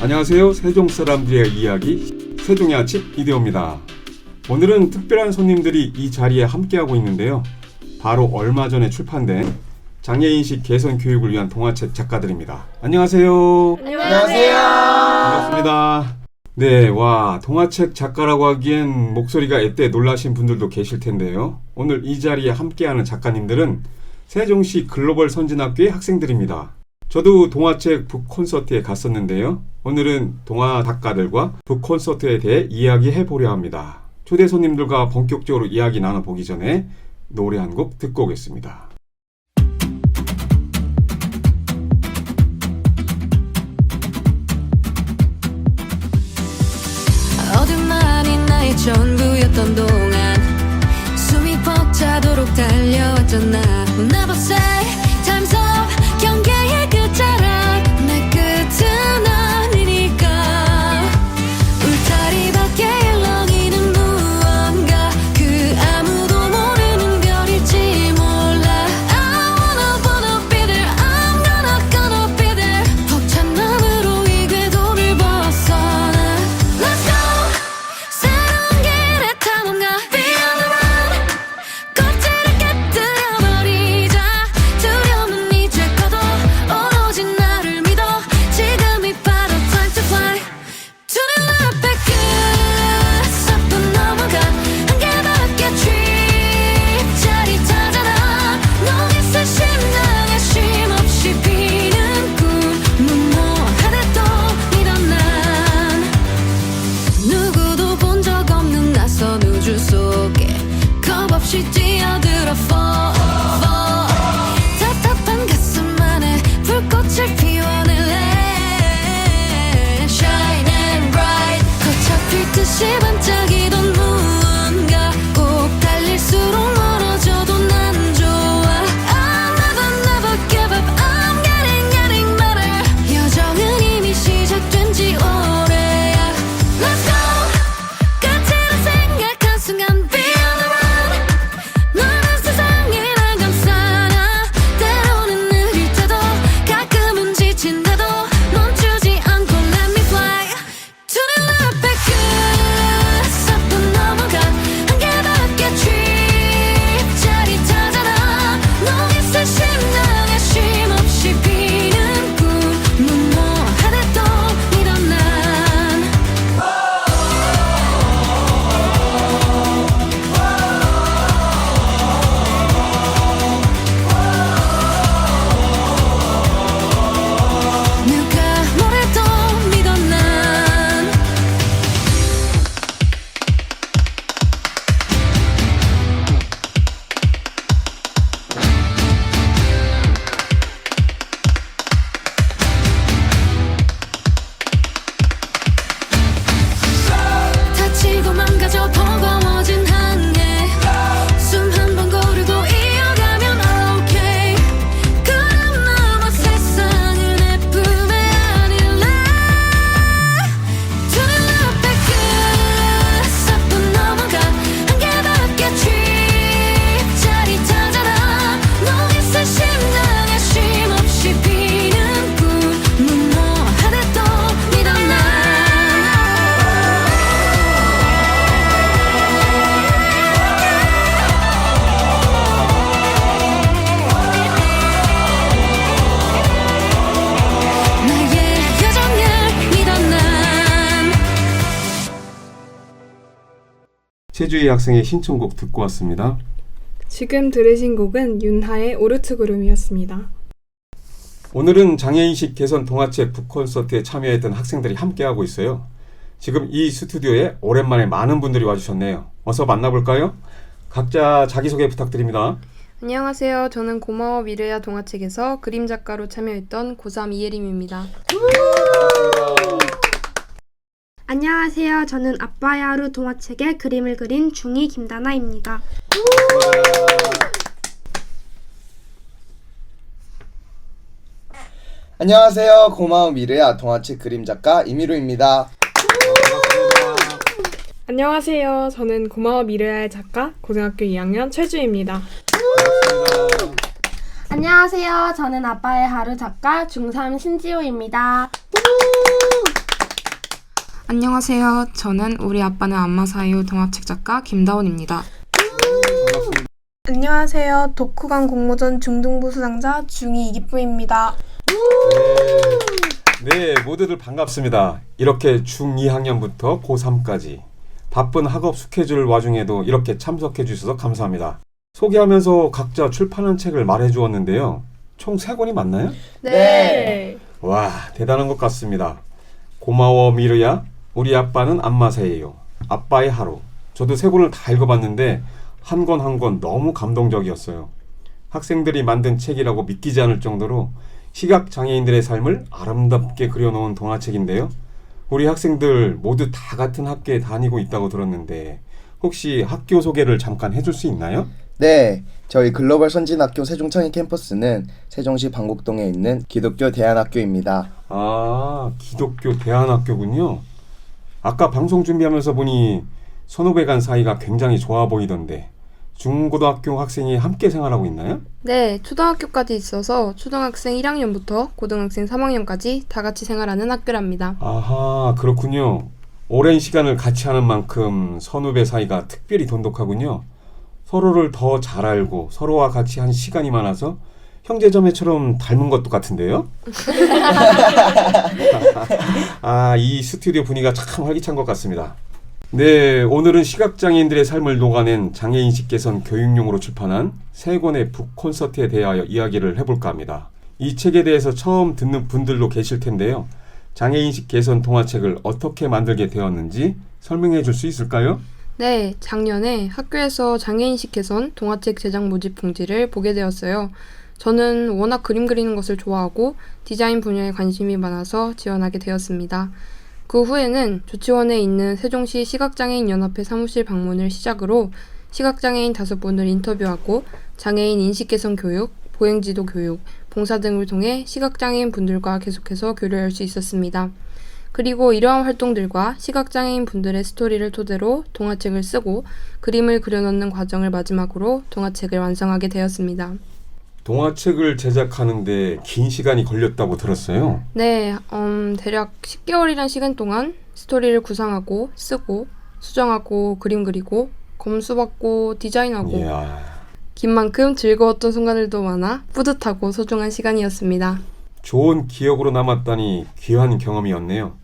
안녕하세요. 세종 사람들의 이야기 세종의 아침 이대호입니다. 오늘은 특별한 손님들이 이 자리에 함께하고 있는데요. 바로 얼마 전에 출판된 장애인식 개선 교육을 위한 동화책 작가들입니다. 안녕하세요. 안녕하세요. 반갑습니다. 네, 와, 동화책 작가라고 하기엔 목소리가 앳되 놀라신 분들도 계실 텐데요. 오늘 이 자리에 함께하는 작가님들은 세종시 글로벌 선진학교의 학생들입니다. 저도 동화책 북콘서트에 갔었는데요. 오늘은 동화 작가들과 북콘서트에 대해 이야기해 보려 합니다. 초대 손님들과 본격적으로 이야기 나눠보기 전에 노래 한 곡 듣고 오겠습니다. 어둠만이 나의 전부였던 동안 숨이 벅차도록 달려왔잖아. We'll never say time's up. 경계의 끝자락 내 끝은 아니니까. 울타리 밖에 일렁이는 무언가 그 아무도 모르는 별일지 몰라. I wanna be there. I'm gonna be there. 벅찬 맘으로 이 궤도를 벗어나. Let's go. 새로운 길의 탐험가 Beyond the road. 껍질을 깨뜨려버리자. 두려움은 이제 꺼도 오로지 나를 믿어. 지금이 바로 time to fly. To the 앞에 끝석도 넘어가. 한계밖에 trip 자리 찾아라. 너의 심장에 쉼없이 피는 꿈. 무모하게도 믿어 난. 누구도 본 적 없는 낯선 우주 속에 겁없이 뛰어들어 fall, fall. 답답한 가슴 안에 불꽃을 피워낼래. Shine and bright. 거쳐 필듯이 반짝이던 무언가 꼭 달릴수록 멀어져도 난 좋아. I'll never never give up. I'm getting better. 여정은 이미 시작된 지 오래야. Let's go. 끝이라 생각한 순간 Beyond the road. 너는 세상이 날 감싸나. 때로는 느릴 때도 가끔은 지친데도 멈추지 않고 Let me fly. To the 앞에 끝석도 넘어가. 한계밖에 trip 자리 찾아라. 너의 심장에 쉼없이 피는 꿈. 무모하게도 믿어 난. 누가 뭐래도 믿어 난. 다치고 망가져 버거워진 한계. 숨 한 번 고르고 이어가면 okay. 그럼 넘어 세상을 내 품에 안을래. 두 눈앞에 끝석도 넘어가. 한계밖에 trip 자리 찾아라. 너의 심장에 쉼없이 피는 꿈. 무모하게도 믿어 난. 나의 여정을 믿어 난. 최주희 학생의 신청곡 듣고 왔습니다. 지금 들으신 곡은 윤하의 오르트 구름이었습니다. 오늘은 장애인식 개선 동화책 북콘서트에 참여했던 학생들이 함께하고 있어요. 지금 이 스튜디오에 오랜만에 많은 분들이 와주셨네요. 어서 만나볼까요? 각자 자기소개 부탁드립니다. 안녕하세요. 저는 고마워 미래야 동화책에서 그림 작가로 참여했던 고3 이예림입니다. 안녕하세요. 저는 아빠의 하루 동화책에 그림을 그린 중2 김다나입니다. 안녕하세요. 고마운 미래야 동화책 그림 작가 이미루입니다. 안녕하세요. 저는 고마워 미래야의 작가 고등학교 2학년 최주입니다. 안녕하세요. 저는 아빠의 하루 작가 중3 신지호입니다. 안녕하세요. 저는 우리 아빠는 안마 사이오 동화책 작가 김다운입니다. 반갑습니다. 안녕하세요. 독후감 공모전 중등부 수상자 중2 이기쁨입니다. 네, 모두들 반갑습니다. 이렇게 중2학년부터 고3까지 바쁜 학업 스케줄 와중에도 이렇게 참석해 주셔서 감사합니다. 소개하면서 각자 출판한 책을 말해 주었는데요. 총 3권이 맞나요? 네. 와, 대단한 것 같습니다. 고마워 미르야, 우리 아빠는 안마사예요, 아빠의 하루. 저도 3권을 다 읽어봤는데 한 권 한 권 너무 감동적이었어요. 학생들이 만든 책이라고 믿기지 않을 정도로 시각장애인들의 삶을 아름답게 그려놓은 동화책인데요. 우리 학생들 모두 다 같은 학교에 다니고 있다고 들었는데 혹시 학교 소개를 잠깐 해줄 수 있나요? 네, 저희 글로벌 선진학교 세종창의 캠퍼스는 세종시 방곡동에 있는 기독교 대안학교입니다. 아, 기독교 대안학교군요. 아까 방송 준비하면서 보니 선후배 간 사이가 굉장히 좋아 보이던데 중고등학교 학생이 함께 생활하고 있나요? 네, 초등학교까지 있어서 초등학생 1학년부터 고등학생 3학년까지 다 같이 생활하는 학교랍니다. 아하, 그렇군요. 오랜 시간을 같이 하는 만큼 선후배 사이가 특별히 돈독하군요. 서로를 더 잘 알고 서로와 같이 한 시간이 많아서 형제자매처럼 닮은 것도 같은데요? 아, 이 스튜디오 분위기가 참 활기찬 것 같습니다. 네, 오늘은 시각장애인들의 삶을 녹아낸 장애인식 개선 교육용으로 출판한 3권의 북콘서트에 대하여 이야기를 해볼까 합니다. 이 책에 대해서 처음 듣는 분들도 계실 텐데요. 장애인식 개선 동화책을 어떻게 만들게 되었는지 설명해 줄 수 있을까요? 네, 작년에 학교에서 장애인식 개선 동화책 제작 모집 공지를 보게 되었어요. 저는 워낙 그림 그리는 것을 좋아하고 디자인 분야에 관심이 많아서 지원하게 되었습니다. 그 후에는 조치원에 있는 세종시 시각장애인연합회 사무실 방문을 시작으로 시각장애인 5분을 인터뷰하고 장애인 인식개선 교육, 보행지도 교육, 봉사 등을 통해 시각장애인 분들과 계속해서 교류할 수 있었습니다. 그리고 이러한 활동들과 시각장애인 분들의 스토리를 토대로 동화책을 쓰고 그림을 그려넣는 과정을 마지막으로 동화책을 완성하게 되었습니다. 동화책을 제작하는데 긴 시간이 걸렸다고 들었어요. 네, 대략 10개월이란 시간 동안 스토리를 구상하고 쓰고 수정하고 그림 그리고 검수 받고 디자인하고 이야, 긴 만큼 즐거웠던 순간들도 많아 뿌듯하고 소중한 시간이었습니다. 좋은 기억으로 남았다니 귀한 경험이었네요.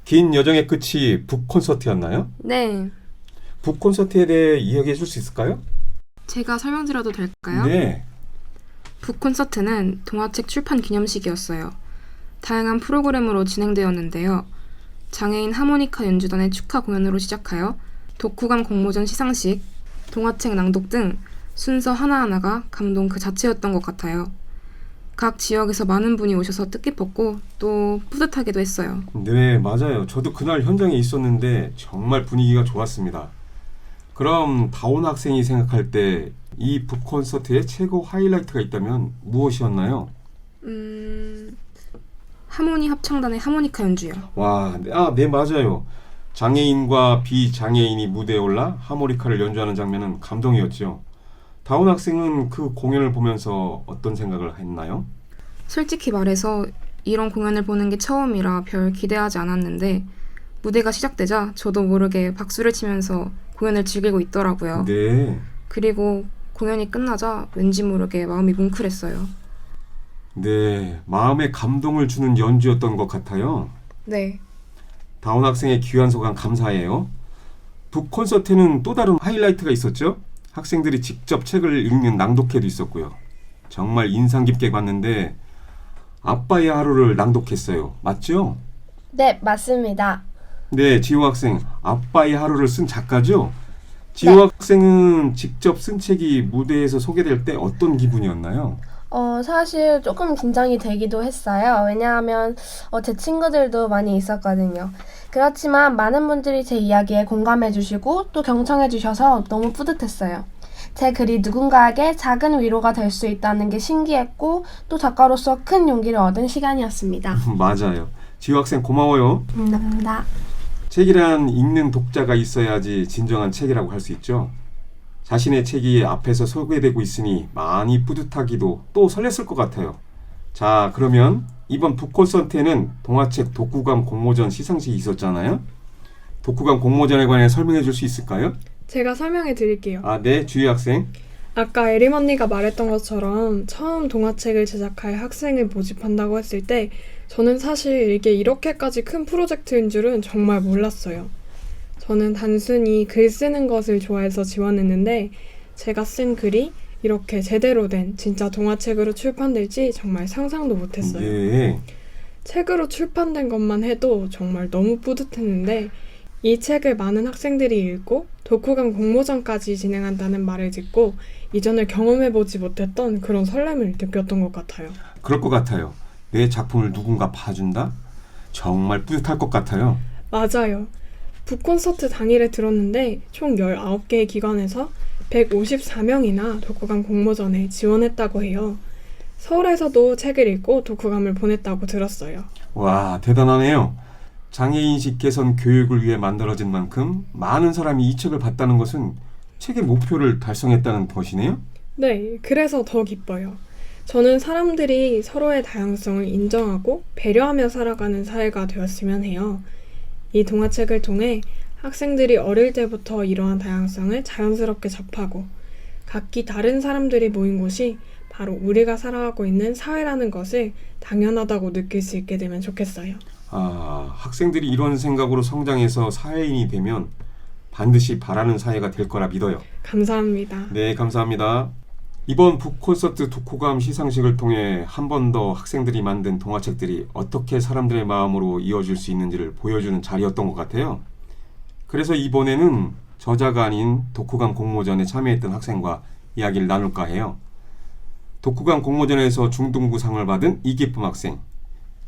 긴 여정의 끝이 북콘서트였나요? 네, 북콘서트에 대해 이야기해 줄 수 있을까요? 제가 설명드려도 될까요? 네. 북콘서트는 동화책 출판 기념식이었어요. 다양한 프로그램으로 진행되었는데요. 장애인 하모니카 연주단의 축하 공연으로 시작하여 독후감 공모전 시상식, 동화책 낭독 등 순서 하나하나가 감동 그 자체였던 것 같아요. 각 지역에서 많은 분이 오셔서 뜻깊었고 또 뿌듯하기도 했어요. 네, 맞아요. 저도 그날 현장에 있었는데 정말 분위기가 좋았습니다. 그럼 다운 학생이 생각할 때 이 북콘서트의 최고 하이라이트가 있다면 무엇이었나요? 하모니 합창단의 하모니카 연주요. 와, 네, 맞아요. 장애인과 비장애인이 무대에 올라 하모니카를 연주하는 장면은 감동이었죠. 다운 학생은 그 공연을 보면서 어떤 생각을 했나요? 솔직히 말해서 이런 공연을 보는 게 처음이라 별 기대하지 않았는데 무대가 시작되자 저도 모르게 박수를 치면서 공연을 즐기고 있더라고요. 네. 그리고 공연이 끝나자 왠지 모르게 마음이 뭉클했어요. 네, 마음에 감동을 주는 연주였던 것 같아요. 네. 다운 학생의 귀한 소감 감사해요. 북콘서트는 또 다른 하이라이트가 있었죠? 학생들이 직접 책을 읽는 낭독회도 있었고요. 정말 인상 깊게 봤는데 아빠의 하루를 낭독했어요. 맞죠? 네, 맞습니다. 네, 지호 학생, 아빠의 하루를 쓴 작가죠? 지호 학생은 직접 쓴 책이 무대에서 소개될 때 어떤 기분이었나요? 사실 조금 긴장이 되기도 했어요. 왜냐하면 제 친구들도 많이 있었거든요. 그렇지만 많은 분들이 제 이야기에 공감해 주시고 또 경청해 주셔서 너무 뿌듯했어요. 제 글이 누군가에게 작은 위로가 될 수 있다는 게 신기했고 또 작가로서 큰 용기를 얻은 시간이었습니다. 맞아요. 지호 학생 고마워요. 감사합니다. 책이란 읽는 독자가 있어야지 진정한 책이라고 할 수 있죠. 자신의 책이 앞에서 소개되고 있으니 많이 뿌듯하기도 또 설렜을 것 같아요. 자, 그러면 이번 북콘서트에는 동화책 독후감 공모전 시상식이 있었잖아요. 독후감 공모전에 관해 설명해 줄 수 있을까요? 제가 설명해 드릴게요. 네, 주희 학생. 아까 에림 언니가 말했던 것처럼 처음 동화책을 제작할 학생을 모집한다고 했을 때 저는 사실 이게 이렇게까지 큰 프로젝트인 줄은 정말 몰랐어요. 저는 단순히 글 쓰는 것을 좋아해서 지원했는데 제가 쓴 글이 이렇게 제대로 된 진짜 동화책으로 출판될지 정말 상상도 못했어요. 네. 책으로 출판된 것만 해도 정말 너무 뿌듯했는데 이 책을 많은 학생들이 읽고 독후감 공모전까지 진행한다는 말을 듣고 이전에 경험해보지 못했던 그런 설렘을 느꼈던 것 같아요. 그럴 것 같아요. 내 작품을 누군가 봐준다? 정말 뿌듯할 것 같아요. 맞아요. 북콘서트 당일에 들었는데 총 19개의 기관에서 154명이나 독후감 공모전에 지원했다고 해요. 서울에서도 책을 읽고 독후감을 보냈다고 들었어요. 와, 대단하네요. 장애인식 개선 교육을 위해 만들어진 만큼 많은 사람이 이 책을 봤다는 것은 책의 목표를 달성했다는 것이네요. 네, 그래서 더 기뻐요. 저는 사람들이 서로의 다양성을 인정하고 배려하며 살아가는 사회가 되었으면 해요. 이 동화책을 통해 학생들이 어릴 때부터 이러한 다양성을 자연스럽게 접하고 각기 다른 사람들이 모인 곳이 바로 우리가 살아가고 있는 사회라는 것을 당연하다고 느낄 수 있게 되면 좋겠어요. 학생들이 이런 생각으로 성장해서 사회인이 되면 반드시 바라는 사회가 될 거라 믿어요. 감사합니다. 네, 감사합니다. 이번 북콘서트 독후감 시상식을 통해 한 번 더 학생들이 만든 동화책들이 어떻게 사람들의 마음으로 이어질 수 있는지를 보여주는 자리였던 것 같아요. 그래서 이번에는 저자가 아닌 독후감 공모전에 참여했던 학생과 이야기를 나눌까 해요. 독후감 공모전에서 중등부상을 받은 이기쁨 학생,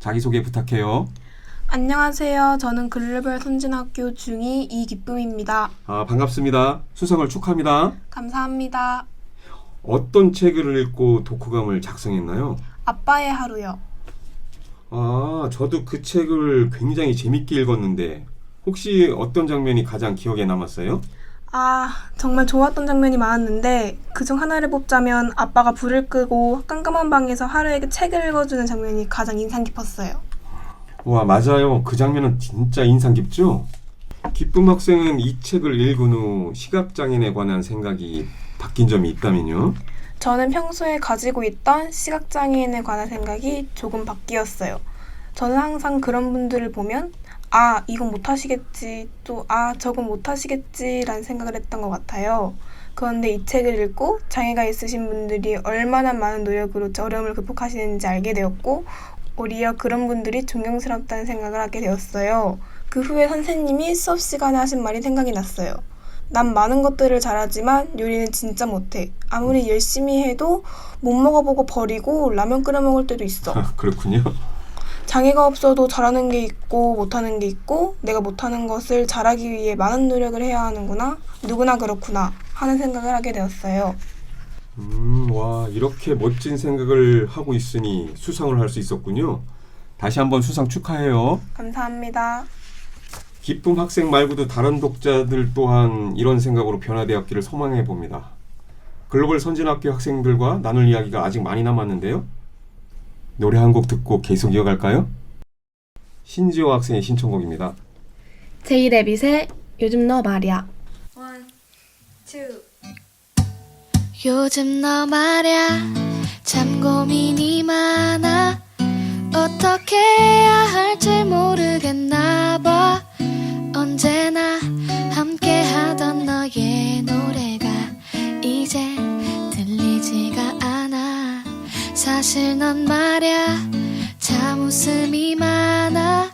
자기소개 부탁해요. 안녕하세요. 저는 글로벌 선진학교 중2 이기쁨입니다. 반갑습니다. 수상을 축하합니다. 감사합니다. 어떤 책을 읽고 독후감을 작성했나요? 아빠의 하루요. 저도 그 책을 굉장히 재밌게 읽었는데 혹시 어떤 장면이 가장 기억에 남았어요? 정말 좋았던 장면이 많았는데 그중 하나를 뽑자면 아빠가 불을 끄고 깜깜한 방에서 하루에게 책을 읽어주는 장면이 가장 인상 깊었어요. 와, 맞아요. 그 장면은 진짜 인상 깊죠? 기쁨 학생은 이 책을 읽은 후 시각장애인에 관한 생각이 바뀐 점이 있다면요? 저는 평소에 가지고 있던 시각장애인에 관한 생각이 조금 바뀌었어요. 저는 항상 그런 분들을 보면 이건 못하시겠지, 또 저건 못하시겠지라는 생각을 했던 것 같아요. 그런데 이 책을 읽고 장애가 있으신 분들이 얼마나 많은 노력으로 어려움을 극복하시는지 알게 되었고 오히려 그런 분들이 존경스럽다는 생각을 하게 되었어요. 그 후에 선생님이 수업 시간에 하신 말이 생각이 났어요. 난 많은 것들을 잘하지만 요리는 진짜 못해. 아무리 열심히 해도 못 먹어보고 버리고 라면 끓여 먹을 때도 있어. 그렇군요. 장애가 없어도 잘하는 게 있고 못하는 게 있고 내가 못하는 것을 잘하기 위해 많은 노력을 해야 하는구나. 누구나 그렇구나 하는 생각을 하게 되었어요. 와, 이렇게 멋진 생각을 하고 있으니 수상을 할 수 있었군요. 다시 한번 수상 축하해요. 감사합니다. 기쁨 학생 말고도 다른 독자들 또한 이런 생각으로 변화되었기를 소망해 봅니다. 글로벌 선진학교 학생들과 나눌 이야기가 아직 많이 남았는데요. 노래 한 곡 듣고 계속 이어갈까요? 신지호 학생의 신청곡입니다. 제이레빗의 요즘 너 말이야. 요즘 너 말야 참 고민이 많아 어떻게 해야 할지 모르겠나 봐 언제나 함께 하던 너의 노래가 이제 들리지가 않아 사실 넌 말야 참 웃음이 많아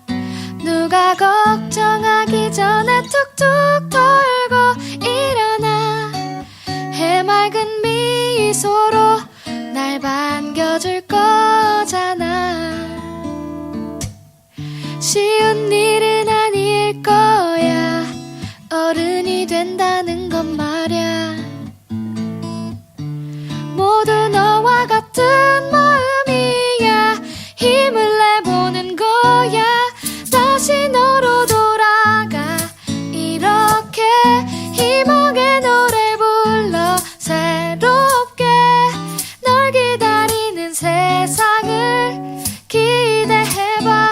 누가 걱정하기 전에 툭툭 털고 일어나 해맑은 미소로 날 반겨줄 거잖아 쉬운 일은 아닐 거야 어른이 된다는 건 말야 모두 너와 같은 마음이야 힘을 내보는 거야 다시 너로 돌아가 이렇게 희망의 노래 불러 새롭게 널 기다리는 세상을 기대해봐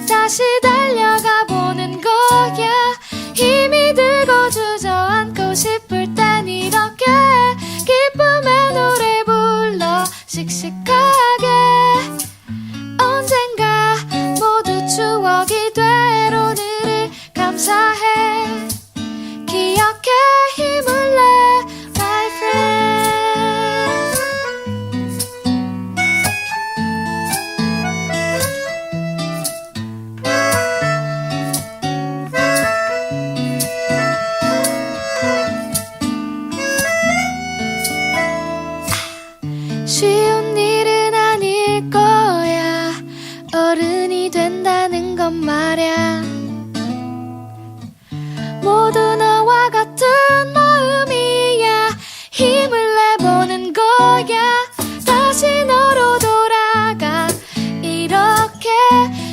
다시 달려가 보는 거야 모두 너와 같은 마음이야. 힘을 내보는 거야. 다시 너로 돌아가. 이렇게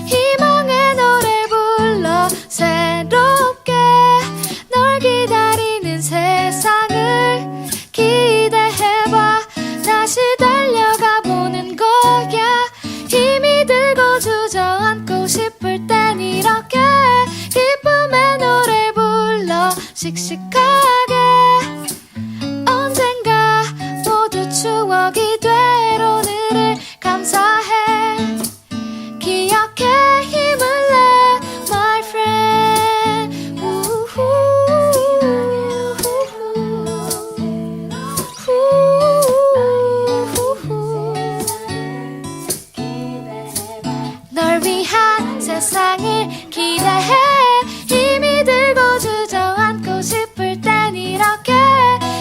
희망의 노래 불러 새롭게 널 기다리는 세상을 기대해봐. 다시 달려가 보는 거야. 힘이 들고 주저앉고 싶을 땐 이렇게 기쁨의 노래 불러 씩씩하게. 언젠가 모두 추억이 될 오늘을 감사해. 기억해 힘을 내 my friend. 널 위한 세상을 기대해. 힘이 들고 주저앉고 싶을 땐 이렇게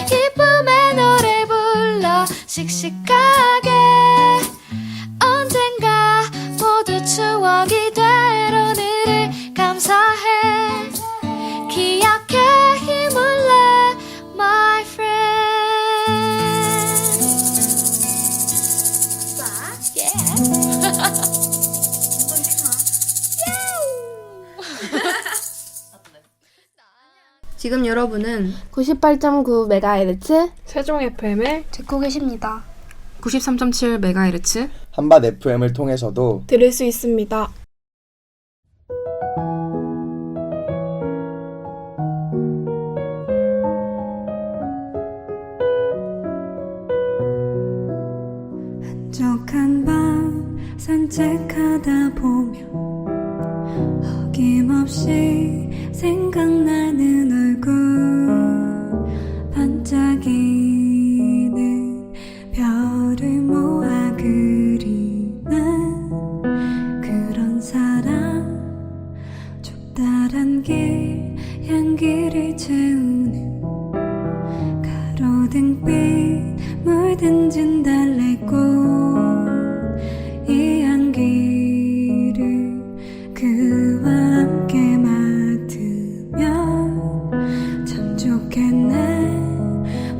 기쁨의 노래 불러 씩씩하게. 언젠가 모두 추억이 될 오늘을 감사해. 기억해 힘을 내 my friend. 지금 여러분은 98.9MHz 세종 FM을 듣고 계십니다. 93.7MHz 한밭 FM을 통해서도 들을 수 있습니다. 한적한 밤 산책하다 보면 어김없이 생각나는 얼굴, 반짝이는 별을 모아 그리는 그런 사람. 좁다란 길 향기를 채우는 가로등빛 물든 진달래꽃. 이 향기를 그와 함께 맡으면 참 좋겠네.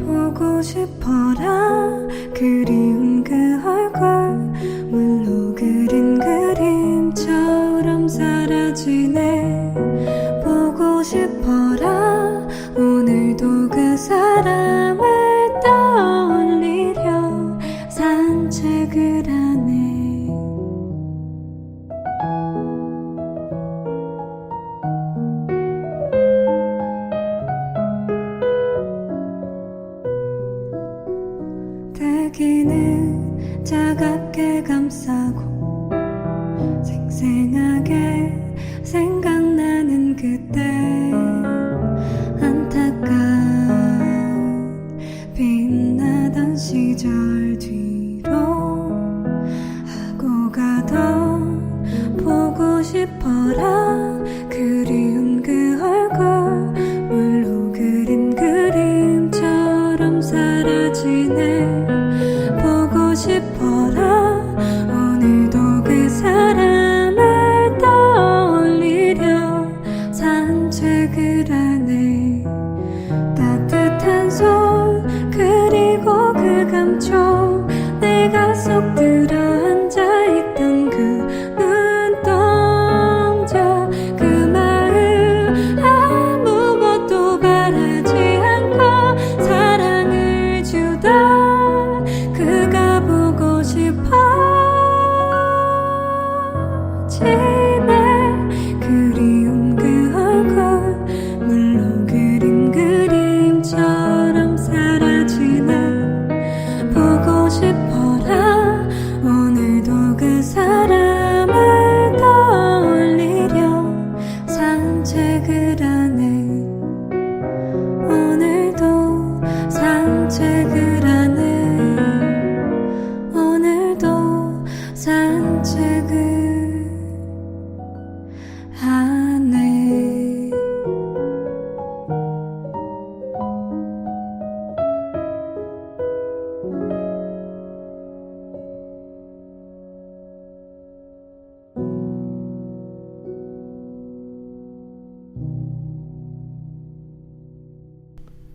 보고 싶어라. 그리운 그 얼굴 물로 그린 그림처럼 사라지네. 보고 싶어라. 오늘도 그 사람을 떠올리려 산책을 하네. 대기는 차갑게 감싸고 생생하게 생각나는 그때.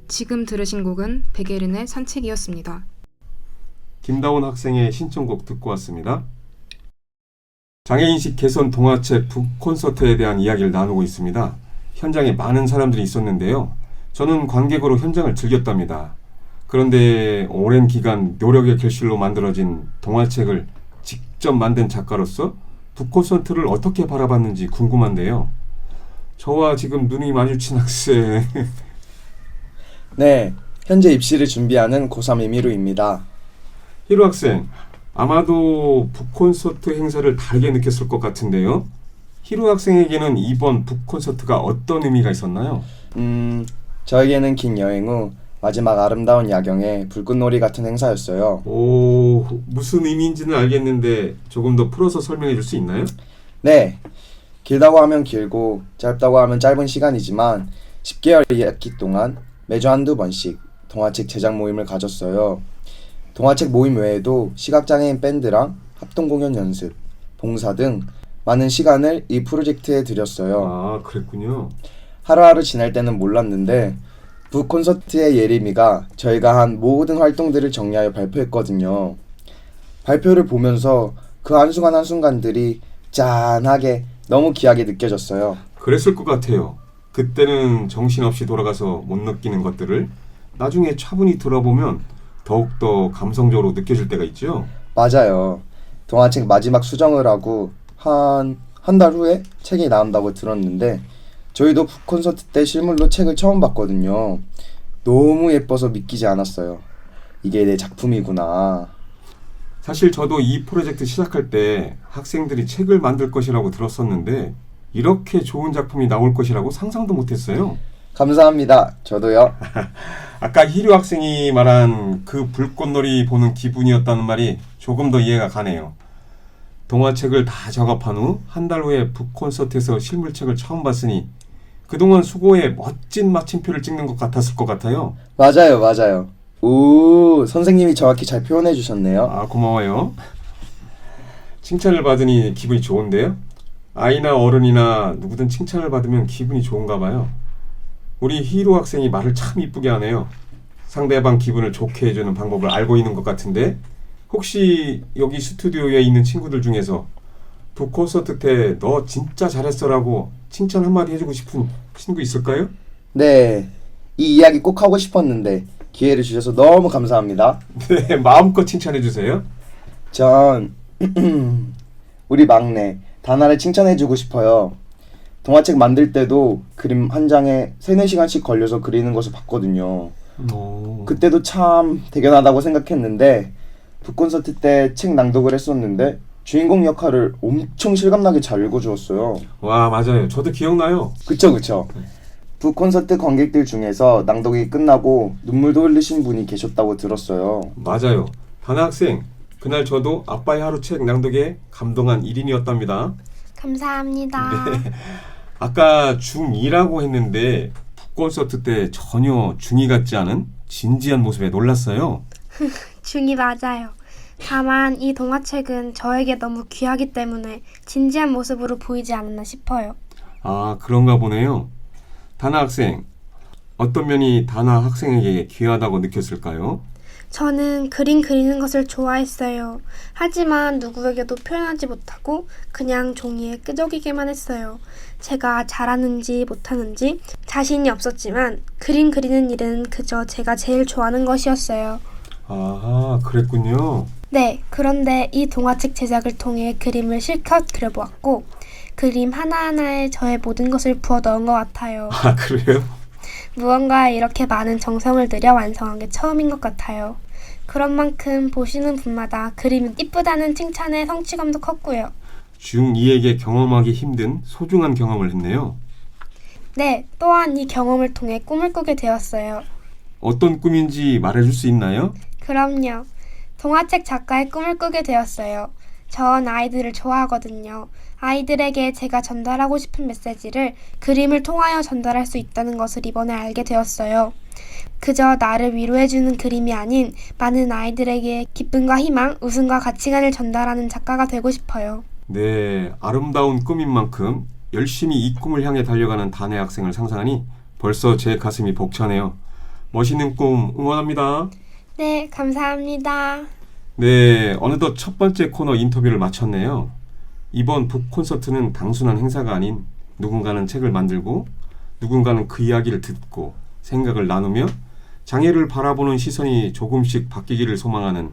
지금 들으신 곡은 백예린의 산책이었습니다. 김다운 학생의 신청곡 듣고 왔습니다. 장애인식 개선 동화책 북콘서트에 대한 이야기를 나누고 있습니다. 현장에 많은 사람들이 있었는데요. 저는 관객으로 현장을 즐겼답니다. 그런데 오랜 기간 노력의 결실로 만들어진 동화책을 직접 만든 작가로서 북콘서트를 어떻게 바라봤는지 궁금한데요. 저와 지금 눈이 마주친 학생. 네, 현재 입시를 준비하는 고3 이미루입니다. 히로 학생, 아마도 북콘서트 행사를 다르게 느꼈을 것 같은데요. 히로 학생에게는 이번 북콘서트가 어떤 의미가 있었나요? 저에게는 긴 여행 후 마지막 아름다운 야경의 불꽃놀이 같은 행사였어요. 오, 무슨 의미인지는 알겠는데 조금 더 풀어서 설명해 줄 수 있나요? 네, 길다고 하면 길고 짧다고 하면 짧은 시간이지만 10개월 2학기 동안 매주 한두 번씩 동화책 제작 모임을 가졌어요. 동화책 모임 외에도 시각장애인 밴드랑 합동공연 연습, 봉사 등 많은 시간을 이 프로젝트에 들였어요. 아, 그랬군요. 하루하루 지날 때는 몰랐는데 북콘서트의 예림이가 저희가 한 모든 활동들을 정리하여 발표했거든요. 발표를 보면서 그 한순간 한순간들이 짠하게 너무 귀하게 느껴졌어요. 그랬을 것 같아요. 그때는 정신없이 돌아가서 못 느끼는 것들을 나중에 차분히 들어보면 더욱더 감성적으로 느껴질 때가 있죠. 맞아요. 동화책 마지막 수정을 하고 한 달 후에 책이 나온다고 들었는데 저희도 북콘서트 때 실물로 책을 처음 봤거든요. 너무 예뻐서 믿기지 않았어요. 이게 내 작품이구나. 사실 저도 이 프로젝트 시작할 때 학생들이 책을 만들 것이라고 들었었는데 이렇게 좋은 작품이 나올 것이라고 상상도 못했어요. 감사합니다. 저도요. 아까 희류 학생이 말한 그 불꽃놀이 보는 기분이었다는 말이 조금 더 이해가 가네요. 동화책을 다 작업한 후 한 달 후에 북콘서트에서 실물책을 처음 봤으니 그동안 수고에 멋진 마침표를 찍는 것 같았을 것 같아요. 맞아요. 오, 선생님이 정확히 잘 표현해 주셨네요. 아, 고마워요. 칭찬을 받으니 기분이 좋은데요? 아이나 어른이나 누구든 칭찬을 받으면 기분이 좋은가 봐요. 우리 희로 학생이 말을 참 이쁘게 하네요. 상대방 기분을 좋게 해주는 방법을 알고 있는 것 같은데 혹시 여기 스튜디오에 있는 친구들 중에서 북콘서트 때 너 진짜 잘했어라고 칭찬 한마디 해주고 싶은 친구 있을까요? 네, 이 이야기 꼭 하고 싶었는데 기회를 주셔서 너무 감사합니다. 네, 마음껏 칭찬해주세요. 전 우리 막내 다나를 칭찬해주고 싶어요. 동화책 만들 때도 그림 한 장에 3-4시간씩 걸려서 그리는 것을 봤거든요. 그때도 참 대견하다고 생각했는데 북콘서트 때 책 낭독을 했었는데 주인공 역할을 엄청 실감나게 잘 읽어주었어요. 와, 맞아요. 저도 기억나요. 그쵸. 북콘서트 관객들 중에서 낭독이 끝나고 눈물도 흘리신 분이 계셨다고 들었어요. 맞아요. 다나 학생, 그날 저도 아빠의 하루 책 낭독에 감동한 1인이었답니다. 감사합니다. 네. 아까 중2라고 했는데 북콘서트 때 전혀 중2 같지 않은 진지한 모습에 놀랐어요. 중이 맞아요. 다만 이 동화책은 저에게 너무 귀하기 때문에 진지한 모습으로 보이지 않았나 싶어요. 아, 그런가 보네요. 다나 학생, 어떤 면이 다나 학생에게 귀하다고 느꼈을까요? 저는 그림 그리는 것을 좋아했어요. 하지만 누구에게도 표현하지 못하고 그냥 종이에 끄적이기만 했어요. 제가 잘하는지 못하는지 자신이 없었지만 그림 그리는 일은 그저 제가 제일 좋아하는 것이었어요. 아, 그랬군요. 네, 그런데 이 동화책 제작을 통해 그림을 실컷 그려보았고 그림 하나하나에 저의 모든 것을 부어 넣은 것 같아요. 아, 그래요? 무언가에 이렇게 많은 정성을 들여 완성한 게 처음인 것 같아요. 그런 만큼 보시는 분마다 그림이 이쁘다는 칭찬에 성취감도 컸고요. 중2에게 경험하기 힘든 소중한 경험을 했네요. 네, 또한 이 경험을 통해 꿈을 꾸게 되었어요. 어떤 꿈인지 말해줄 수 있나요? 그럼요. 동화책 작가의 꿈을 꾸게 되었어요. 전 아이들을 좋아하거든요. 아이들에게 제가 전달하고 싶은 메시지를 그림을 통하여 전달할 수 있다는 것을 이번에 알게 되었어요. 그저 나를 위로해주는 그림이 아닌 많은 아이들에게 기쁨과 희망, 웃음과 가치관을 전달하는 작가가 되고 싶어요. 네, 아름다운 꿈인 만큼 열심히 이 꿈을 향해 달려가는 다네 학생을 상상하니 벌써 제 가슴이 벅차네요. 멋있는 꿈 응원합니다. 네, 감사합니다. 네, 어느덧 첫 번째 코너 인터뷰를 마쳤네요. 이번 북 콘서트는 단순한 행사가 아닌 누군가는 책을 만들고 누군가는 그 이야기를 듣고 생각을 나누며 장애를 바라보는 시선이 조금씩 바뀌기를 소망하는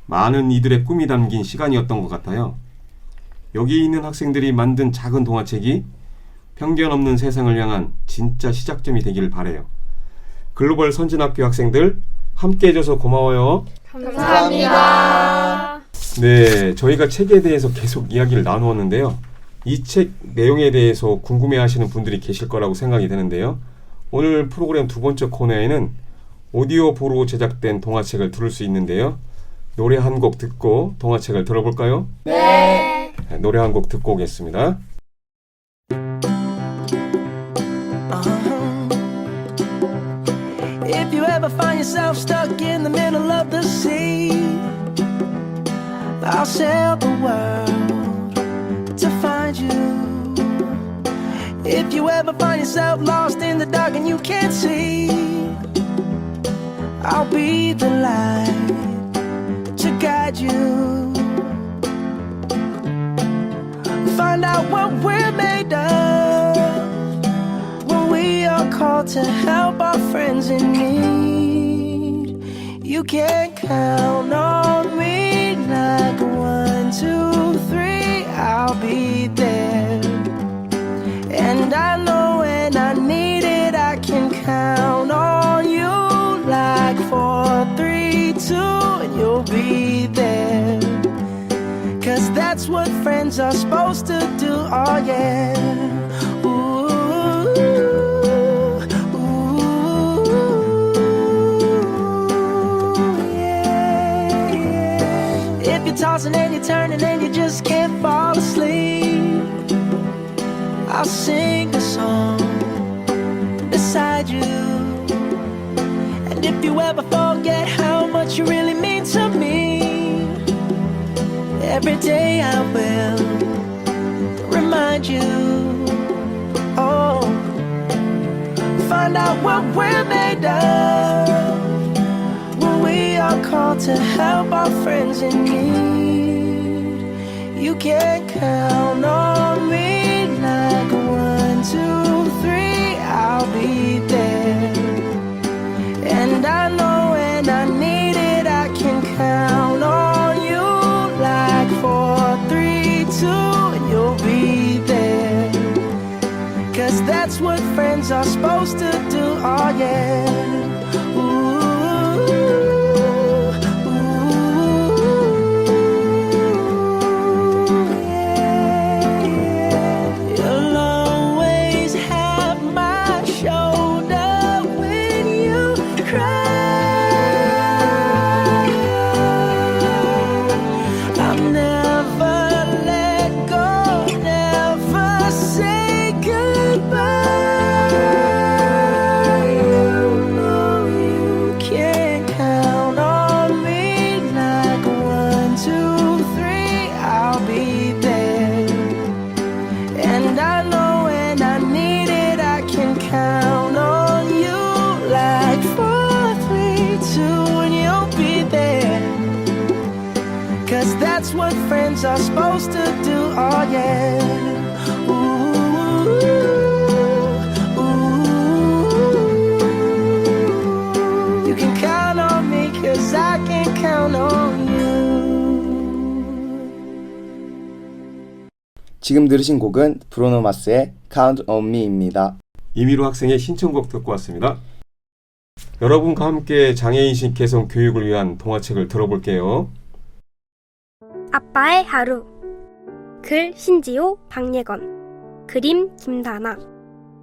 많은 이들의 꿈이 담긴 시간이었던 것 같아요. 여기 있는 학생들이 만든 작은 동화책이 편견 없는 세상을 향한 진짜 시작점이 되기를 바라요. 글로벌 선진학교 학생들 함께 해줘서 고마워요. 감사합니다. 네, 저희가 책에 대해서 계속 이야기를 나누었는데요. 이 책 내용에 대해서 궁금해하시는 분들이 계실 거라고 생각이 되는데요. 오늘 프로그램 두 번째 코너에는 오디오북으로 제작된 동화책을 들을 수 있는데요. 노래 한 곡 듣고 동화책을 들어볼까요? 네. 노래 한 곡 듣고 오겠습니다. If you ever find yourself stuck in the middle of the sea, I'll sail the world to find you. If you ever find yourself lost in the dark and you can't see, I'll be the light to guide you. Find out what we're made of when we are called to help our friends in need. You can count on me like 1, 2, 3, I'll be there. And I know when I need it, I can count on you like 4, 3, 2, and you'll be there. 'Cause that's what friends are supposed to do, oh yeah. Ooh, ooh, yeah, yeah. If you're tossing and you're turning and you just can't fall asleep, I'll sing a song beside you. And if you ever forget how much you really mean to me, every day I will remind you. Oh, find out what we're made of when we are called to help our friends in need. You can count on me like 1, 2, 3, I'll be there. And I know when I need it, I can count on you like 4, 3, 2, and you'll be there. 'Cause that's what friends are supposed to do, oh yeah. Ooh, ooh, yeah, yeah. You'll always have my shoulder when you cry. I'll never let go, never say goodbye. You know you can count on me like 1, 2, 3, I'll be there. And I know when I need it, I can count on you like 4, 3, 2, and you'll be there. 'Cause that's what friends are supposed to do, oh yeah. Ooh, ooh. You can count on me 'cause I can count on you. 지금 들으신 곡은 브루노 마스의 Count on Me입니다. 이미루 학생의 신청곡 듣고 왔습니다. 여러분과 함께 장애인식 개선 교육을 위한 동화책을 들어볼게요. 아빠의 하루. 글 신지호, 박예건. 그림 김다나.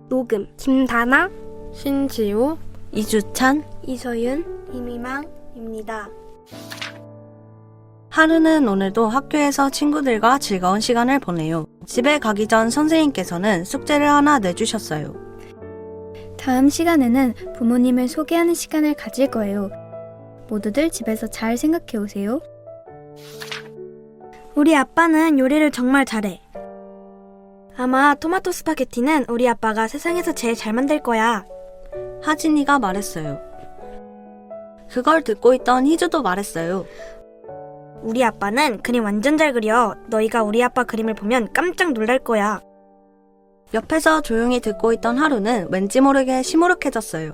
녹음 김다나, 신지호, 이주찬, 이소윤, 이미망입니다. 하루는 오늘도 학교에서 친구들과 즐거운 시간을 보내요. 집에 가기 전 선생님께서는 숙제를 하나 내주셨어요. 다음 시간에는 부모님을 소개하는 시간을 가질 거예요. 모두들 집에서 잘 생각해 오세요. 우리 아빠는 요리를 정말 잘해. 아마 토마토 스파게티는 우리 아빠가 세상에서 제일 잘 만들 거야. 하진이가 말했어요. 그걸 듣고 있던 희주도 말했어요. 우리 아빠는 그림 완전 잘 그려. 너희가 우리 아빠 그림을 보면 깜짝 놀랄 거야. 옆에서 조용히 듣고 있던 하루는 왠지 모르게 시무룩해졌어요.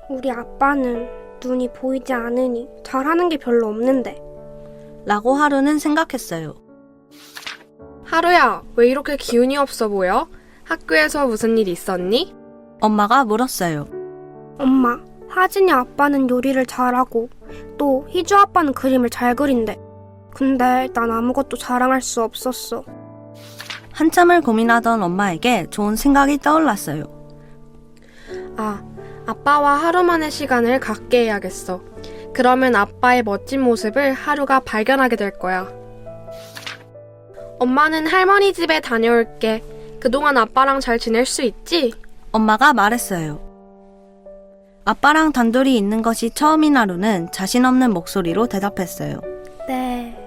우리 아빠는 눈이 보이지 않으니 잘하는 게 별로 없는데. 라고 하루는 생각했어요. 하루야, 왜 이렇게 기운이 없어 보여? 학교에서 무슨 일 있었니? 엄마가 물었어요. 엄마, 하진이 아빠는 요리를 잘하고 또 희주 아빠는 그림을 잘 그린대. 근데 난 아무것도 자랑할 수 없었어. 한참을 고민하던 엄마에게 좋은 생각이 떠올랐어요. 아, 아빠와 하루만의 시간을 갖게 해야겠어. 그러면 아빠의 멋진 모습을 하루가 발견하게 될 거야. 엄마는 할머니 집에 다녀올게. 그동안 아빠랑 잘 지낼 수 있지? 엄마가 말했어요. 아빠랑 단둘이 있는 것이 처음인 하루는 자신 없는 목소리로 대답했어요. 네.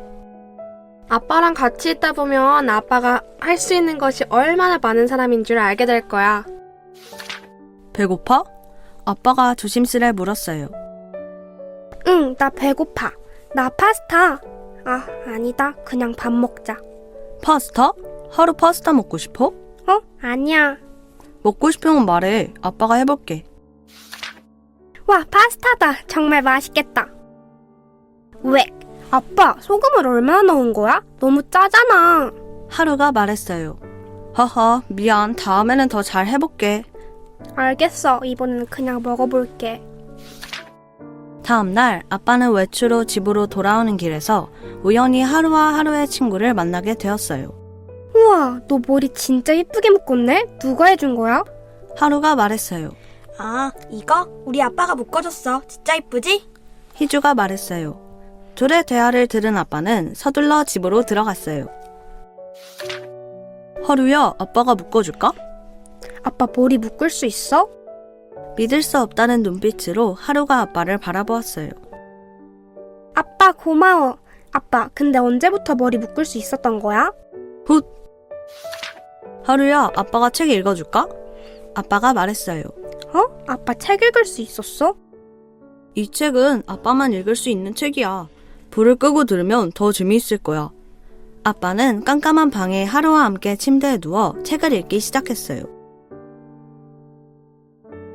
아빠랑 같이 있다 보면 아빠가 할 수 있는 것이 얼마나 많은 사람인 줄 알게 될 거야. 배고파? 아빠가 조심스레 물었어요. 응, 나 배고파. 나 파스타. 아, 아니다. 그냥 밥 먹자. 파스타? 하루 파스타 먹고 싶어? 아니야. 먹고 싶으면 말해. 아빠가 해볼게. 와, 파스타다. 정말 맛있겠다. 왜? 아빠, 소금을 얼마나 넣은 거야? 너무 짜잖아. 하루가 말했어요. 허허, 미안. 다음에는 더 잘 해볼게. 알겠어. 이번엔 그냥 먹어볼게. 다음날 아빠는 외출 후 집으로 돌아오는 길에서 우연히 하루와 하루의 친구를 만나게 되었어요. 우와, 너 머리 진짜 예쁘게 묶었네? 누가 해준 거야? 하루가 말했어요. 아, 이거? 우리 아빠가 묶어줬어. 진짜 이쁘지? 희주가 말했어요. 둘의 대화를 들은 아빠는 서둘러 집으로 들어갔어요. 하루야, 아빠가 묶어줄까? 아빠 머리 묶을 수 있어? 믿을 수 없다는 눈빛으로 하루가 아빠를 바라보았어요. 아빠 고마워. 아빠, 근데 언제부터 머리 묶을 수 있었던 거야? 훗! 하루야, 아빠가 책 읽어줄까? 아빠가 말했어요. 아빠 책 읽을 수 있었어? 이 책은 아빠만 읽을 수 있는 책이야. 불을 끄고 들으면 더 재미있을 거야. 아빠는 깜깜한 방에 하루와 함께 침대에 누워 책을 읽기 시작했어요.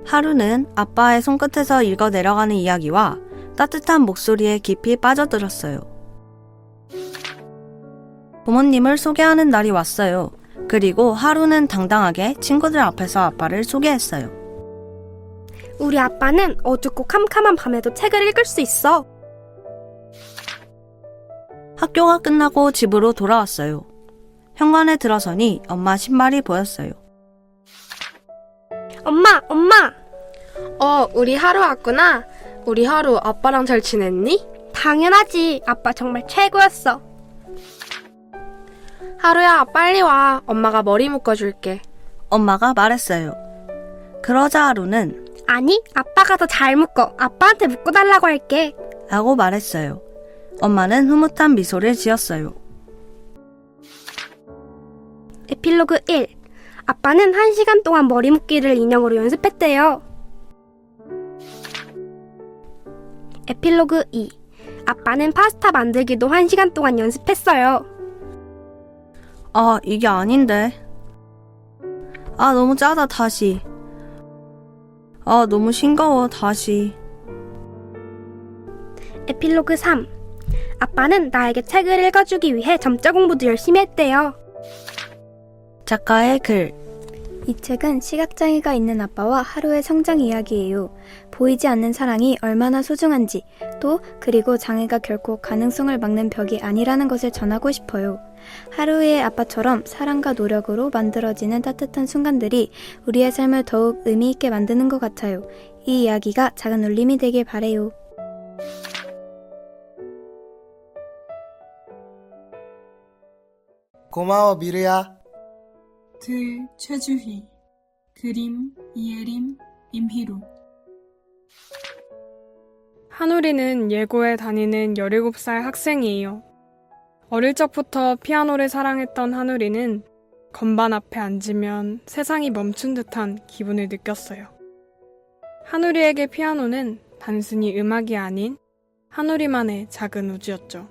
하루는 아빠의 손끝에서 읽어 내려가는 이야기와 따뜻한 목소리에 깊이 빠져들었어요. 부모님을 소개하는 날이 왔어요. 그리고 하루는 당당하게 친구들 앞에서 아빠를 소개했어요. 우리 아빠는 어둡고 캄캄한 밤에도 책을 읽을 수 있어. 학교가 끝나고 집으로 돌아왔어요. 현관에 들어서니 엄마 신발이 보였어요. 엄마! 우리 하루 왔구나. 우리 하루 아빠랑 잘 지냈니? 당연하지. 아빠 정말 최고였어. 하루야, 빨리 와. 엄마가 머리 묶어줄게. 엄마가 말했어요. 그러자 하루는 아니, 아빠가 더 잘 묶어. 아빠한테 묶어달라고 할게. 라고 말했어요. 엄마는 흐뭇한 미소를 지었어요. 에필로그 1. 아빠는 1시간 동안 머리 묶기를 인형으로 연습했대요. 에필로그 2. 아빠는 파스타 만들기도 1시간 동안 연습했어요. 아, 이게 아닌데. 아, 너무 짜다, 다시. 아, 너무 싱거워, 다시. 에필로그 3. 아빠는 나에게 책을 읽어주기 위해 점자 공부도 열심히 했대요. 작가의 글. 이 책은 시각장애가 있는 아빠와 하루의 성장 이야기예요. 보이지 않는 사랑이 얼마나 소중한지, 또 그리고 장애가 결코 가능성을 막는 벽이 아니라는 것을 전하고 싶어요. 하루의 아빠처럼 사랑과 노력으로 만들어지는 따뜻한 순간들이 우리의 삶을 더욱 의미 있게 만드는 것 같아요. 이 이야기가 작은 울림이 되길 바래요. 고마워, 미르야. 글 최주희, 그림 이예림, 임희루. 한우리는 예고에 다니는 17살 학생이에요. 어릴 적부터 피아노를 사랑했던 한우리는 건반 앞에 앉으면 세상이 멈춘 듯한 기분을 느꼈어요. 한우리에게 피아노는 단순히 음악이 아닌 한우리만의 작은 우주였죠.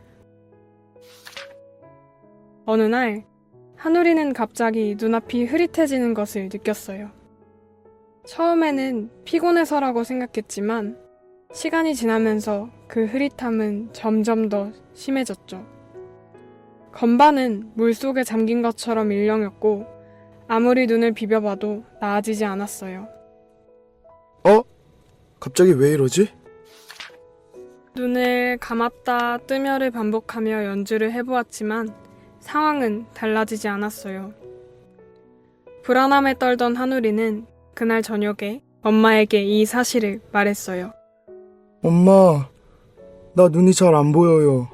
어느 날 한우리는 갑자기 눈앞이 흐릿해지는 것을 느꼈어요. 처음에는 피곤해서라고 생각했지만 시간이 지나면서 그 흐릿함은 점점 더 심해졌죠. 건반은 물속에 잠긴 것처럼 일렁였고 아무리 눈을 비벼봐도 나아지지 않았어요. 갑자기 왜 이러지? 눈을 감았다 뜨며를 반복하며 연주를 해보았지만 상황은 달라지지 않았어요. 불안함에 떨던 한우리는 그날 저녁에 엄마에게 이 사실을 말했어요. 엄마, 나 눈이 잘 안 보여요.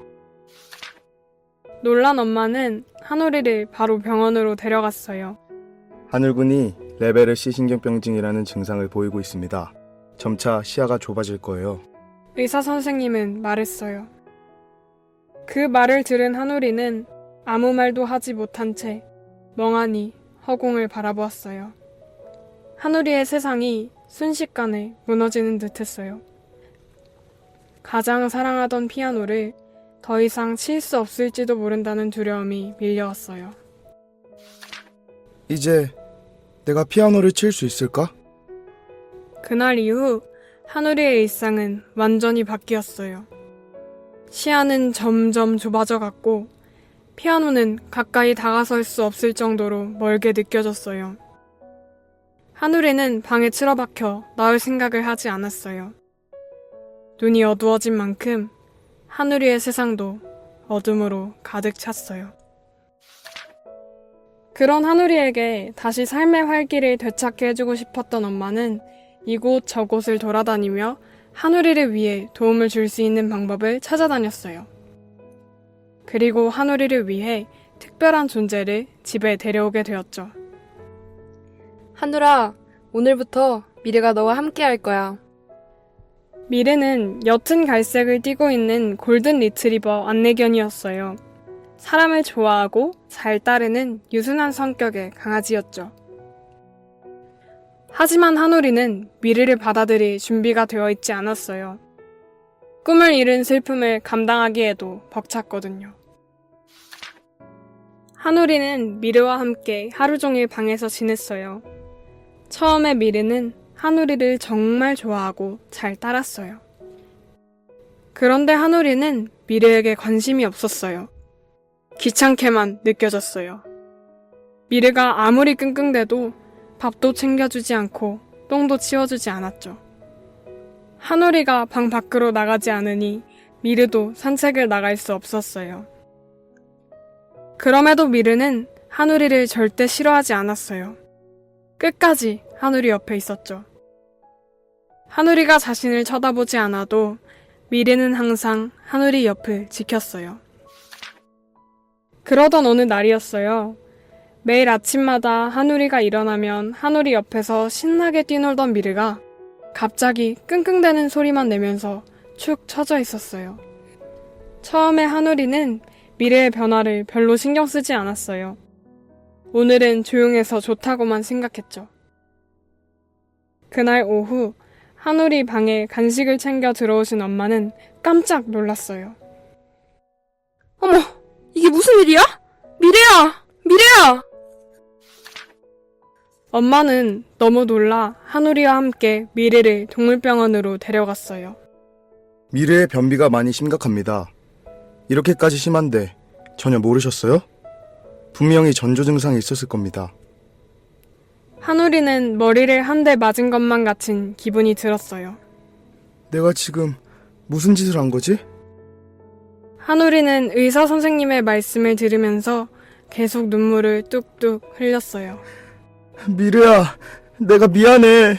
놀란 엄마는 한우리를 바로 병원으로 데려갔어요. 하늘군이 레베르 C신경병증이라는 증상을 보이고 있습니다. 점차 시야가 좁아질 거예요. 의사 선생님은 말했어요. 그 말을 들은 한우리는 아무 말도 하지 못한 채 멍하니 허공을 바라보았어요. 한우리의 세상이 순식간에 무너지는 듯했어요. 가장 사랑하던 피아노를 더 이상 칠 수 없을지도 모른다는 두려움이 밀려왔어요. 이제 내가 피아노를 칠 수 있을까? 그날 이후 한우리의 일상은 완전히 바뀌었어요. 시야는 점점 좁아져 갔고 피아노는 가까이 다가설 수 없을 정도로 멀게 느껴졌어요. 한우리는 방에 틀어박혀 나올 생각을 하지 않았어요. 눈이 어두워진 만큼 한우리의 세상도 어둠으로 가득 찼어요. 그런 한우리에게 다시 삶의 활기를 되찾게 해주고 싶었던 엄마는 이곳 저곳을 돌아다니며 한우리를 위해 도움을 줄 수 있는 방법을 찾아다녔어요. 그리고 한우리를 위해 특별한 존재를 집에 데려오게 되었죠. 한우라, 오늘부터 미래가 너와 함께 할 거야. 미르는 옅은 갈색을 띠고 있는 골든 리트리버 안내견이었어요. 사람을 좋아하고 잘 따르는 유순한 성격의 강아지였죠. 하지만 한우리는 미르를 받아들일 준비가 되어 있지 않았어요. 꿈을 잃은 슬픔을 감당하기에도 벅찼거든요. 한우리는 미르와 함께 하루 종일 방에서 지냈어요. 처음에 미르는 한우리를 정말 좋아하고 잘 따랐어요. 그런데 한우리는 미르에게 관심이 없었어요. 귀찮게만 느껴졌어요. 미르가 아무리 끙끙대도 밥도 챙겨주지 않고 똥도 치워주지 않았죠. 한우리가 방 밖으로 나가지 않으니 미르도 산책을 나갈 수 없었어요. 그럼에도 미르는 한우리를 절대 싫어하지 않았어요. 끝까지 한우리 옆에 있었죠. 한우리가 자신을 쳐다보지 않아도 미르는 항상 한우리 옆을 지켰어요. 그러던 어느 날이었어요. 매일 아침마다 한우리가 일어나면 한우리 옆에서 신나게 뛰놀던 미르가 갑자기 끙끙대는 소리만 내면서 축 처져 있었어요. 처음에 한우리는 미르의 변화를 별로 신경 쓰지 않았어요. 오늘은 조용해서 좋다고만 생각했죠. 그날 오후 한우리 방에 간식을 챙겨 들어오신 엄마는 깜짝 놀랐어요. 어머, 이게 무슨 일이야? 미래야! 미래야! 엄마는 너무 놀라 한우리와 함께 미래를 동물병원으로 데려갔어요. 미래의 변비가 많이 심각합니다. 이렇게까지 심한데 전혀 모르셨어요? 분명히 전조 증상이 있었을 겁니다. 한우리는 머리를 한 대 맞은 것만 같은 기분이 들었어요. 내가 지금 무슨 짓을 한 거지? 한우리는 의사 선생님의 말씀을 들으면서 계속 눈물을 뚝뚝 흘렸어요. 미래야, 내가 미안해.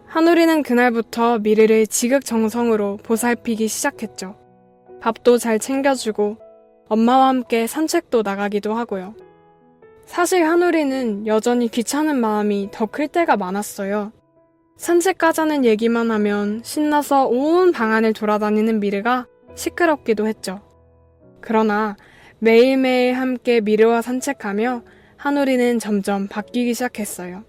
한우리는 그날부터 미르를 지극정성으로 보살피기 시작했죠. 밥도 잘 챙겨주고 엄마와 함께 산책도 나가기도 하고요. 사실 한우리는 여전히 귀찮은 마음이 더 클 때가 많았어요. 산책 가자는 얘기만 하면 신나서 온 방 안을 돌아다니는 미르가 시끄럽기도 했죠. 그러나 매일매일 함께 미르와 산책하며 한우리는 점점 바뀌기 시작했어요.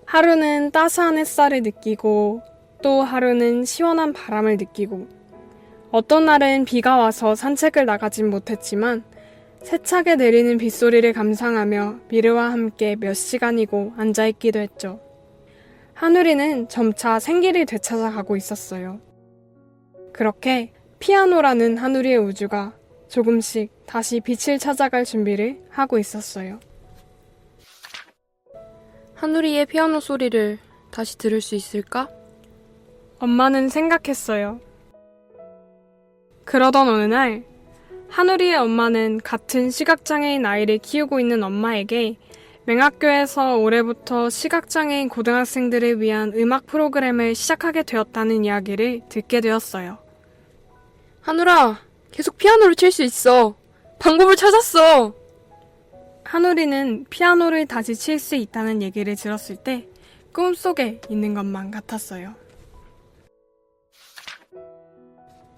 하루는 따스한 햇살을 느끼고 또 하루는 시원한 바람을 느끼고, 어떤 날은 비가 와서 산책을 나가진 못했지만 세차게 내리는 빗소리를 감상하며 미르와 함께 몇 시간이고 앉아있기도 했죠. 하누리는 점차 생기를 되찾아가고 있었어요. 그렇게 피아노라는 하누리의 우주가 조금씩 다시 빛을 찾아갈 준비를 하고 있었어요. 하누리의 피아노 소리를 다시 들을 수 있을까? 엄마는 생각했어요. 그러던 어느 날 하누리의 엄마는 같은 시각장애인 아이를 키우고 있는 엄마에게 맹학교에서 올해부터 시각장애인 고등학생들을 위한 음악 프로그램을 시작하게 되었다는 이야기를 듣게 되었어요. 하누라, 계속 피아노를 칠 수 있어. 방법을 찾았어. 하누리는 피아노를 다시 칠 수 있다는 얘기를 들었을 때 꿈속에 있는 것만 같았어요.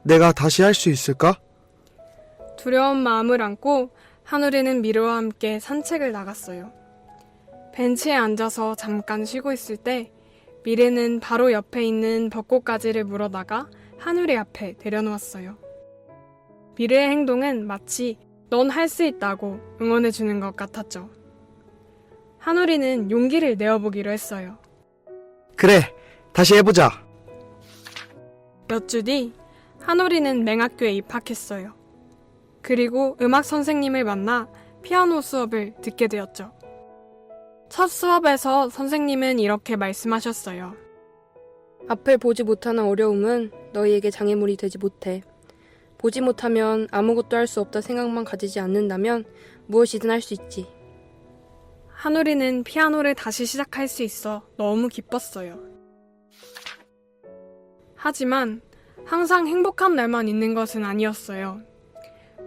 내가 다시 할 수 있을까? 두려운 마음을 안고 하누리는 미르와 함께 산책을 나갔어요. 벤치에 앉아서 잠깐 쉬고 있을 때 미르는 바로 옆에 있는 벚꽃가지를 물어다가 하누리 앞에 내려놓았어요. 미르의 행동은 마치 넌 할 수 있다고 응원해주는 것 같았죠. 하누리는 용기를 내어보기로 했어요. 그래, 다시 해보자. 몇 주 뒤 하누리는 맹학교에 입학했어요. 그리고 음악 선생님을 만나 피아노 수업을 듣게 되었죠. 첫 수업에서 선생님은 이렇게 말씀하셨어요. 앞을 보지 못하는 어려움은 너희에게 장애물이 되지 못해. 보지 못하면 아무것도 할 수 없다 생각만 가지지 않는다면 무엇이든 할 수 있지. 하누리는 피아노를 다시 시작할 수 있어 너무 기뻤어요. 하지만 항상 행복한 날만 있는 것은 아니었어요.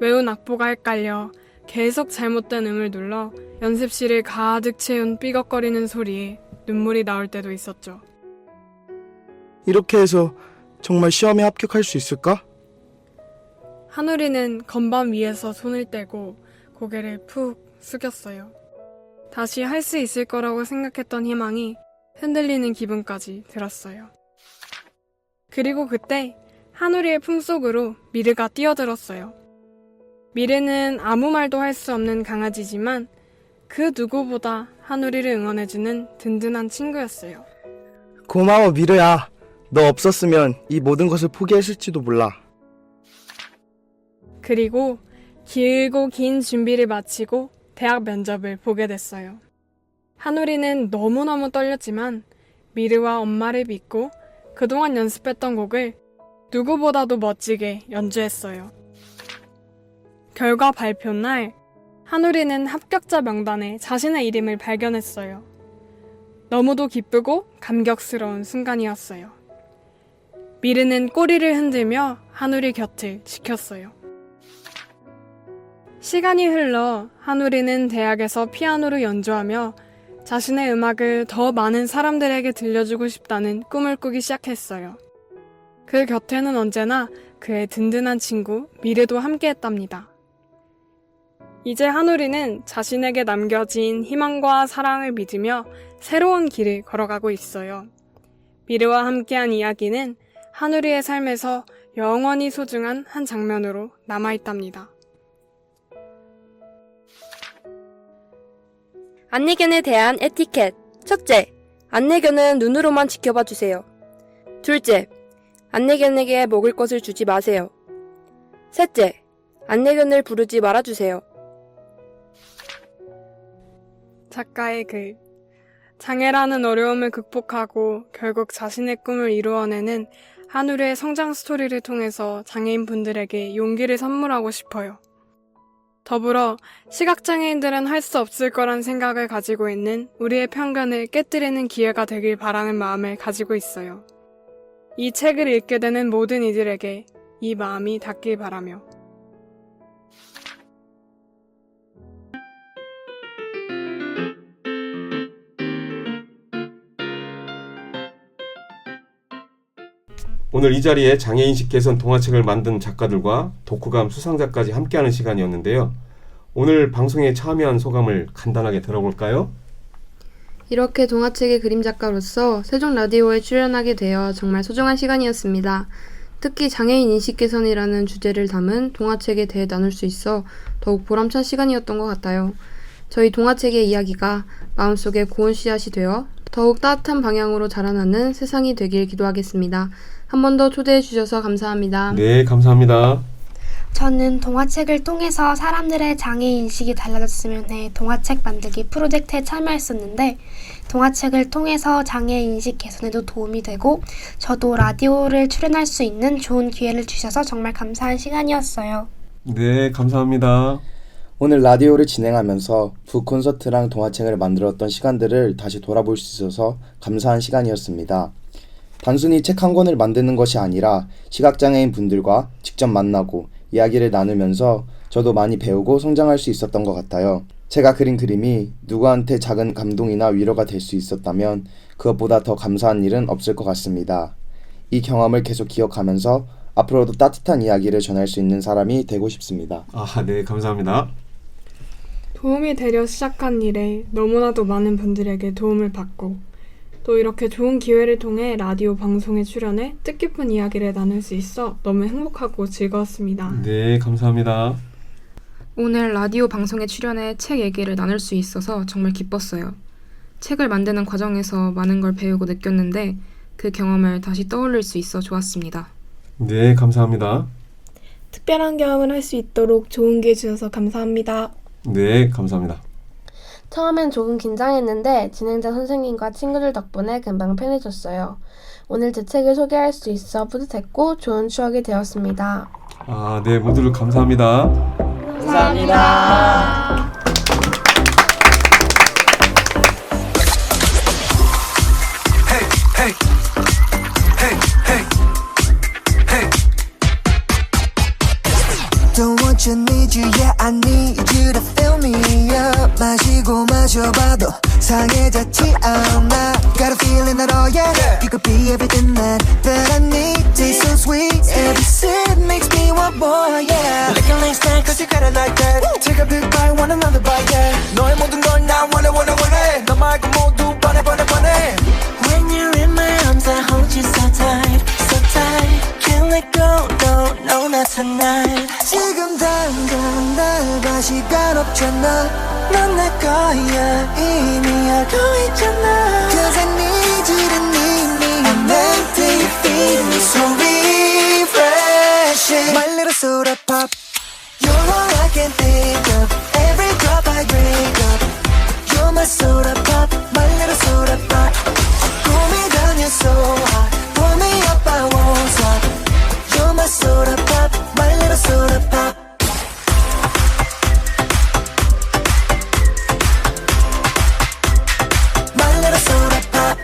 외운 악보가 헷갈려 계속 잘못된 음을 눌러 연습실을 가득 채운 삐걱거리는 소리에 눈물이 나올 때도 있었죠. 이렇게 해서 정말 시험에 합격할 수 있을까? 하누리는 건반 위에서 손을 떼고 고개를 푹 숙였어요. 다시 할 수 있을 거라고 생각했던 희망이 흔들리는 기분까지 들었어요. 그리고 그때 하누리의 품속으로 미르가 뛰어들었어요. 미르는 아무 말도 할 수 없는 강아지지만 그 누구보다 하누리를 응원해주는 든든한 친구였어요. 고마워, 미르야. 너 없었으면 이 모든 것을 포기했을지도 몰라. 그리고 길고 긴 준비를 마치고 대학 면접을 보게 됐어요. 하누리는 너무너무 떨렸지만 미르와 엄마를 믿고 그동안 연습했던 곡을 누구보다도 멋지게 연주했어요. 결과 발표 날 하누리는 합격자 명단에 자신의 이름을 발견했어요. 너무도 기쁘고 감격스러운 순간이었어요. 미르는 꼬리를 흔들며 하누리 곁을 지켰어요. 시간이 흘러 하누리는 대학에서 피아노를 연주하며 자신의 음악을 더 많은 사람들에게 들려주고 싶다는 꿈을 꾸기 시작했어요. 그 곁에는 언제나 그의 든든한 친구 미르도 함께했답니다. 이제 하누리는 자신에게 남겨진 희망과 사랑을 믿으며 새로운 길을 걸어가고 있어요. 미르와 함께한 이야기는 하누리의 삶에서 영원히 소중한 한 장면으로 남아있답니다. 안내견에 대한 에티켓. 첫째, 안내견은 눈으로만 지켜봐 주세요. 둘째, 안내견에게 먹을 것을 주지 마세요. 셋째, 안내견을 부르지 말아주세요. 작가의 글. 장애라는 어려움을 극복하고 결국 자신의 꿈을 이루어내는 하누리의 성장 스토리를 통해서 장애인분들에게 용기를 선물하고 싶어요. 더불어 시각장애인들은 할 수 없을 거란 생각을 가지고 있는 우리의 편견을 깨뜨리는 기회가 되길 바라는 마음을 가지고 있어요. 이 책을 읽게 되는 모든 이들에게 이 마음이 닿길 바라며. 오늘 이 자리에 장애인식 개선 동화책을 만든 작가들과 독후감 수상자까지 함께하는 시간이었는데요. 오늘 방송에 참여한 소감을 간단하게 들어볼까요? 이렇게 동화책의 그림 작가로서 세종 라디오에 출연하게 되어 정말 소중한 시간이었습니다. 특히 장애인 인식 개선이라는 주제를 담은 동화책에 대해 나눌 수 있어 더욱 보람찬 시간이었던 것 같아요. 저희 동화책의 이야기가 마음속에 고운 씨앗이 되어 더욱 따뜻한 방향으로 자라나는 세상이 되길 기도하겠습니다. 한 번 더 초대해 주셔서 감사합니다. 네, 감사합니다. 저는 동화책을 통해서 사람들의 장애인식이 달라졌으면 해 동화책 만들기 프로젝트에 참여했었는데 동화책을 통해서 장애인식 개선에도 도움이 되고 저도 라디오를 출연할 수 있는 좋은 기회를 주셔서 정말 감사한 시간이었어요. 네, 감사합니다. 오늘 라디오를 진행하면서 북콘서트랑 동화책을 만들었던 시간들을 다시 돌아볼 수 있어서 감사한 시간이었습니다. 단순히 책 한 권을 만드는 것이 아니라 시각장애인 분들과 직접 만나고 이야기를 나누면서 저도 많이 배우고 성장할 수 있었던 것 같아요. 제가 그린 그림이 누구한테 작은 감동이나 위로가 될 수 있었다면 그것보다 더 감사한 일은 없을 것 같습니다. 이 경험을 계속 기억하면서 앞으로도 따뜻한 이야기를 전할 수 있는 사람이 되고 싶습니다. 네, 감사합니다. 도움이 되려 시작한 일에 너무나도 많은 분들에게 도움을 받고 또 이렇게 좋은 기회를 통해 라디오 방송에 출연해 뜻깊은 이야기를 나눌 수 있어 너무 행복하고 즐거웠습니다. 네, 감사합니다. 오늘 라디오 방송에 출연해 책 얘기를 나눌 수 있어서 정말 기뻤어요. 책을 만드는 과정에서 많은 걸 배우고 느꼈는데 그 경험을 다시 떠올릴 수 있어 좋았습니다. 네, 감사합니다. 특별한 경험을 할 수 있도록 좋은 기회 주셔서 감사합니다. 네, 감사합니다. 처음엔 조금 긴장했는데 진행자 선생님과 친구들 덕분에 금방 편해졌어요. 오늘 제 책을 소개할 수 있어 뿌듯했고 좋은 추억이 되었습니다. 네, 모두 감사합니다. 감사합니다. Don't want you, need you, yeah I need you to fill me up 마시고 마셔봐도 상해졌지 않아 Got a feeling that oh yeah You could be everything that I need Taste so sweet Every sip makes me want more yeah Lick a link stand cause you got it like that Take a big bite, want another bite yeah 너의 모든 걸 나 원해 너 말고 모두 뻔해 When you're in my arms I hold you so tight Can't let go, no, not tonight 지금 당장 날 봐 시간 없잖아 넌 내 거야 이미 알고 있잖아 Cause I need you to need me I'm empty, you feed me so refreshing My little soda pop You're all I can think of Every drop I drink up You're my soda pop My little soda pop 꿈이 다녀 so hot Pull me up, I won't stop You're my soda pop My little soda pop My little soda pop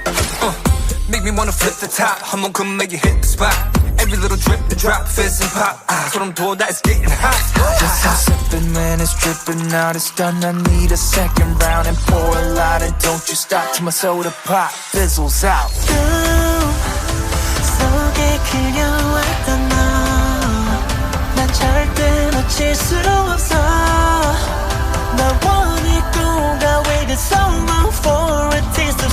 Make me wanna flip the top 한번 come make you hit the spot Every little drip, the drop, fizz and pop 소름 돋아, it's getting hot Just stop sipping when it's dripping out It's done, I need a second round And pour a lot and don't you stop Till my soda pop fizzles out 속에 그려왔던 너난 절대 놓칠 수 없어 나 원해 또 I waited so long for a taste